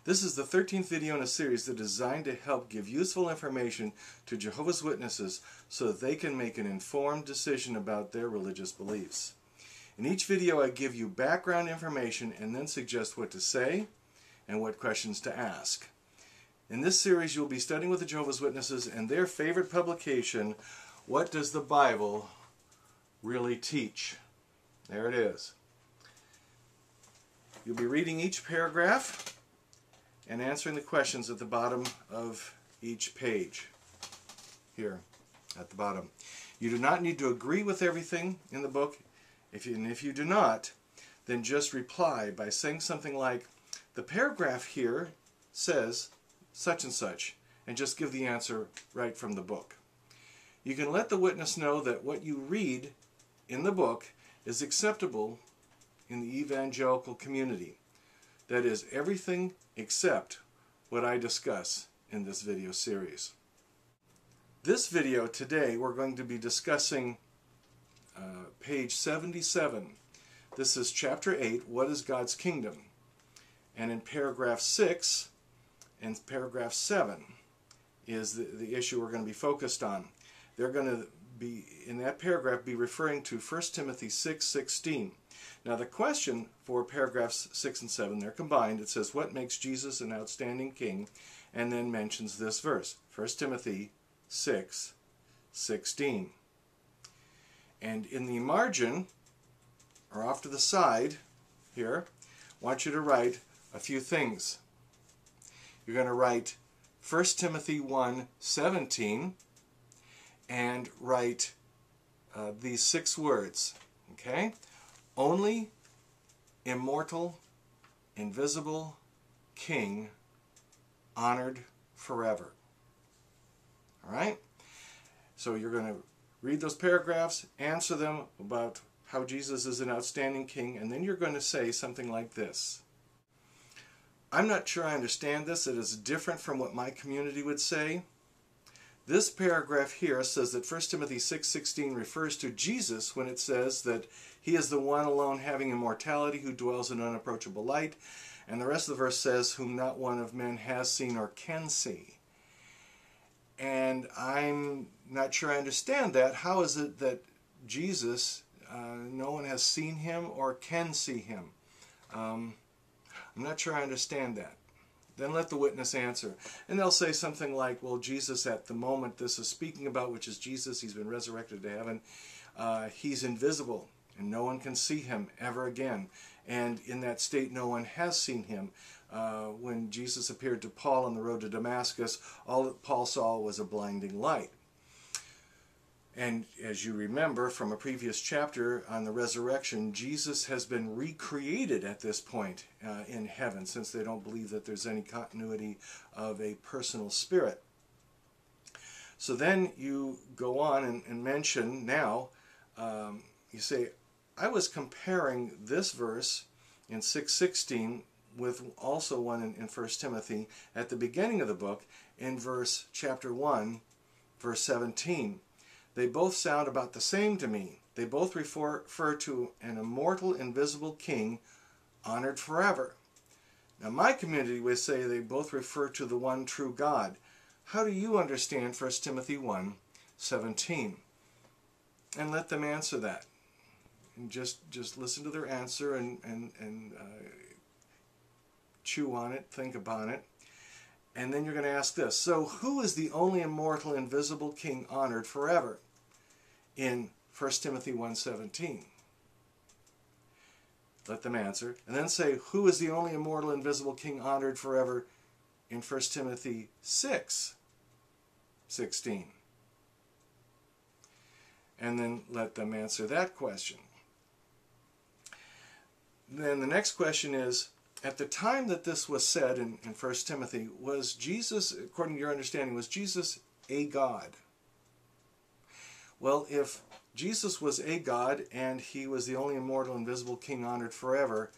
This is the 13th video in a series that is designed to help give useful information to Jehovah's Witnesses so that they can make an informed decision about their religious beliefs. In each video I give you background information and then suggest what to say and what questions to ask. In this series you'll be studying with the Jehovah's Witnesses and their favorite publication, What Does the Bible Really Teach? There it is. You'll be reading each paragraph and answering the questions at the bottom of each page, here at the bottom. You do not need to agree with everything in the book. If you do not, then just reply by saying something like, the paragraph here says such and such, and just give the answer right from the book. You can let the witness know that what you read in the book is acceptable in the evangelical community. That is, everything except what I discuss in this video series. This video today we're going to be discussing page 77. This is chapter 8, What is God's Kingdom? And in paragraph 6 and paragraph 7 is the issue we're going to be focused on. They're going to be, in that paragraph, be referring to 1 Timothy 6:16. Now the question for paragraphs 6 and 7, they're combined. It says, what makes Jesus an outstanding king? And then mentions this verse, 1 Timothy 6:16. And in the margin, or off to the side here, I want you to write a few things. You're going to write 1 Timothy 1:17 and write these 6 words, okay? Only immortal, invisible King, honored forever. All right? So you're going to read those paragraphs, answer them about how Jesus is an outstanding king, and then you're going to say something like this. I'm not sure I understand this. It is different from what my community would say. This paragraph here says that 1 Timothy 6:16 refers to Jesus when it says that he is the one alone having immortality who dwells in unapproachable light. And the rest of the verse says, whom not one of men has seen or can see. And I'm not sure I understand that. How is it that Jesus, no one has seen him or can see him? I'm not sure I understand that. Then let the witness answer. And they'll say something like, well, Jesus at the moment this is speaking about, which is Jesus, he's been resurrected to heaven, he's invisible and no one can see him ever again. And in that state no one has seen him. When Jesus appeared to Paul on the road to Damascus, all that Paul saw was a blinding light. And as you remember from a previous chapter on the resurrection, Jesus has been recreated at this point in heaven, since they don't believe that there's any continuity of a personal spirit. So then you go on and mention now, you say, I was comparing this verse in 6:16 with also one in 1 Timothy at the beginning of the book in chapter 1, verse 17. They both sound about the same to me. They both refer to an immortal, invisible king, honored forever. Now my community would say they both refer to the one true God. How do you understand 1 Timothy 1:17? And let them answer that. And just listen to their answer and chew on it, think about it. And then you're going to ask this. So who is the only immortal, invisible king honored forever in 1 Timothy 1:17? Let them answer. And then say, who is the only immortal, invisible king honored forever in 1 Timothy 6:16? And then let them answer that question. Then the next question is, at the time that this was said in 1 Timothy, was Jesus, according to your understanding, was Jesus a God? Well, if Jesus was a God and he was the only immortal, invisible king honored forever,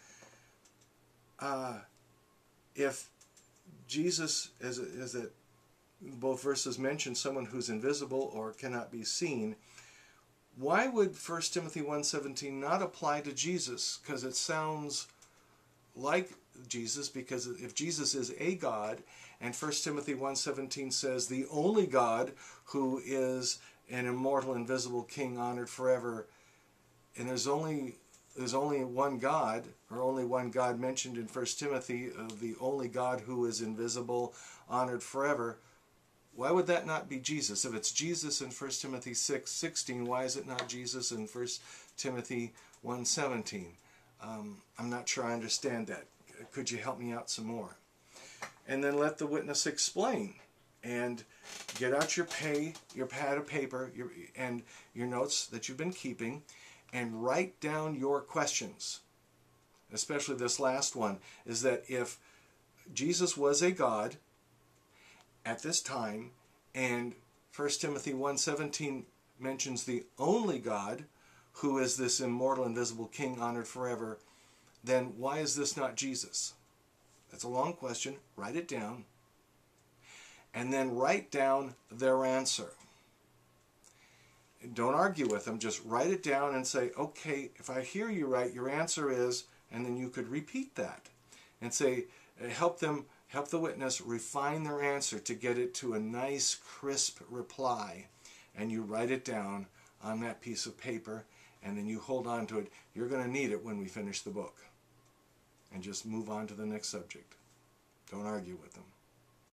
if Jesus, as it, both verses mention someone who's invisible or cannot be seen, why would 1 Timothy 1:17 not apply to Jesus? Because it sounds like Jesus, because if Jesus is a God, and 1 Timothy 1:17 says the only God who is an immortal, invisible King honored forever, and there's only one God, or only one God mentioned in 1 Timothy, the only God who is invisible, honored forever, why would that not be Jesus? If it's Jesus in 1 Timothy 6:16, why is it not Jesus in 1 Timothy 1:17? I'm not sure I understand that. Could you help me out some more? And then let the witness explain. And get out your pad of paper, and your notes that you've been keeping, and write down your questions. Especially this last one, is that if Jesus was a God at this time, and 1 Timothy 1:17 mentions the only God who is this immortal, invisible King honored forever, then why is this not Jesus? That's a long question. Write it down. And then write down their answer. Don't argue with them. Just write it down and say, okay, if I hear you right, your answer is, and then you could repeat that and say, help the witness refine their answer to get it to a nice, crisp reply. And you write it down on that piece of paper, and then you hold on to it. You're going to need it when we finish the book. And just move on to the next subject. Don't argue with them.